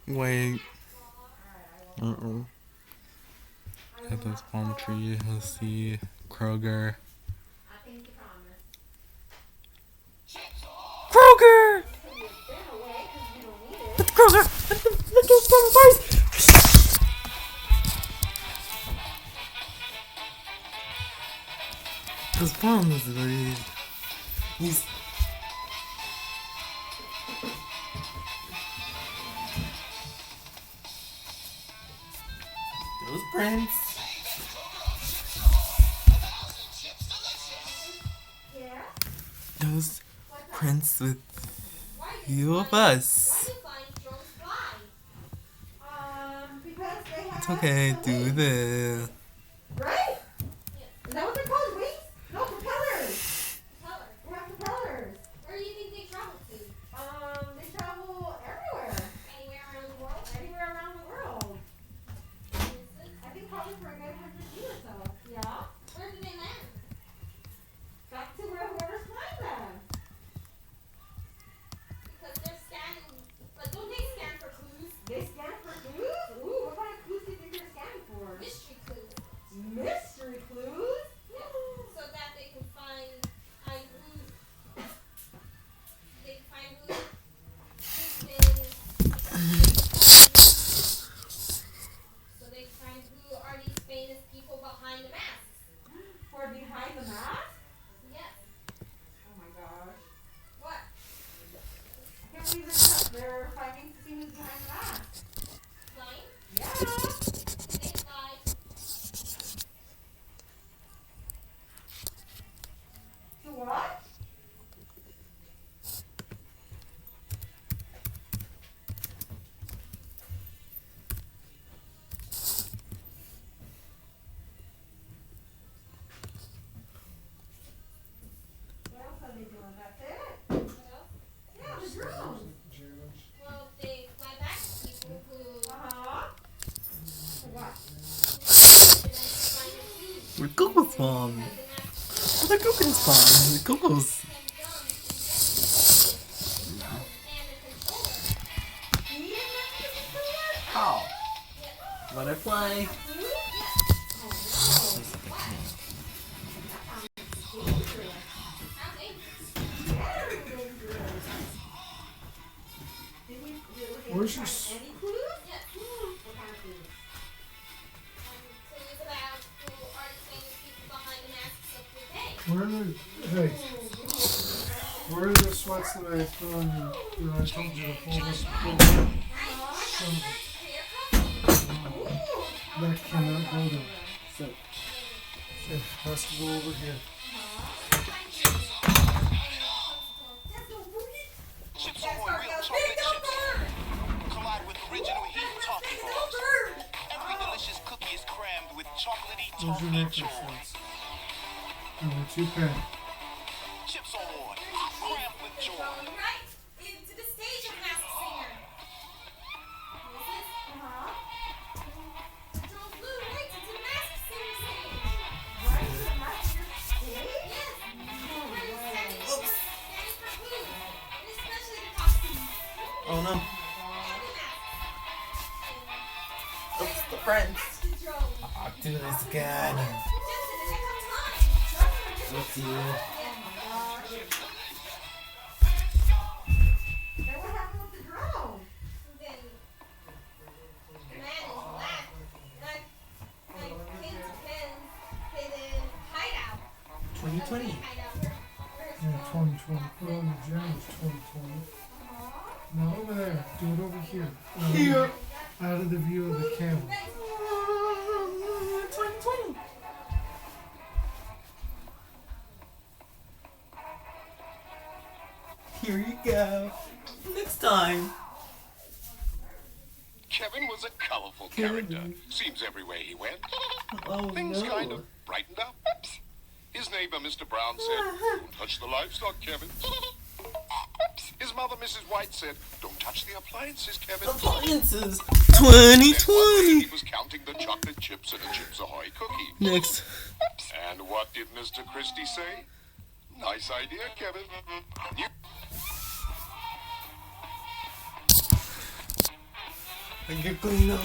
Wait. Got this palm tree. Let's see. Kroger. Kroger! It's Kroger! Look at some face! This palm is really. He's. Those prints. Those prints with few of us. It's okay, do this. Right? Is that what they're called? Wings? No, propellers. We have propellers. Where do you think they travel to? They travel everywhere. Anywhere around the world? Anywhere around the world. I think probably for a good 100 years or so. Yeah? Where do they land? Back to where whoever's flying them. Because they're scanning, but don't they scan for clues? They scan for clues? Ooh, what kind of clues do you think they're scanning for? Mystery clues. Mystery clues? Yeah. So that they can find who they can find who's been so they can find who are these famous people behind the masks. For behind the mask? Yes. Oh my gosh. What? I can't believe they're finding to see who's behind the mask. Flying? Yeah. They fly. To what? What else are they doing? That's it? What else? Yeah, the drones. Well, they fly back to people who Uh-huh. For what? find their clues. Where Coco's from? Where the Coco's from? The Coco's. How? Butterfly. Where's your Any clues? What kind of clues? Clues about who are the famous people behind the masks of today. where are the hey? Where are the sweats that I put on you? That I told you to pull this pull that cannot go there. So, It has to go over here. Chips Ahoy real chocolate chips. Collide with original heat toffee bars. Every delicious cookie is crammed with chocolatey Those are toffee necklace joy. sweats. Number 2 pen. Chips Ahoy, crammed with joy. Going right into the stage of Masked Singer. Who is this? Uh-huh. Drove Blue right into the Masked Singer stage. Right to the master stage? Yes. No We're way. scanning for clues, and especially the costumes oh no. and the masks. Oops, the friends. The drone. I'll do this again. Just in the nick of time. Let's see. Oh my gosh. Then what happened with the drone? Then the man in black, like Pin to Pin's hidden hideout. 2020. Hideout. Where's Yeah, 2020. Put on the January 2020. No, over there. Do it over here. Here. Out of the view of the camera. 2020. Here you go. Next time. Kevin was a colorful Kevin. character. Seems everywhere he went. Oh Things no. kind of brightened up. Oops. His neighbor, Mr. Brown, said, "Don't touch the livestock, Kevin." Oops. His mother, Mrs. White, said, "Don't touch the appliances, Kevin." Appliances. Then one day 2020. he was counting the chocolate chips in a Chips Ahoy cookie. Next. Oops. And what did Mr. Christie say? Nice idea, Kevin. You Ay, qué coño.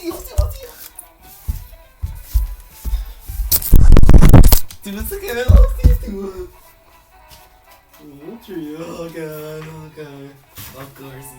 Hostia. Du bist so gerne hostia, du. True. Oh god. Of course.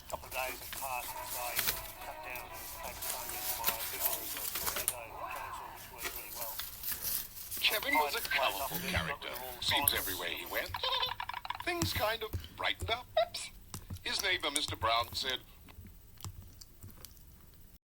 Couple of days have passed since I cut down and take Tony to my little chainsaw, which worked really well. Kevin was a colourful character. Seems everywhere he went, things kind of brightened up. His neighbour, Mr. Brown, said,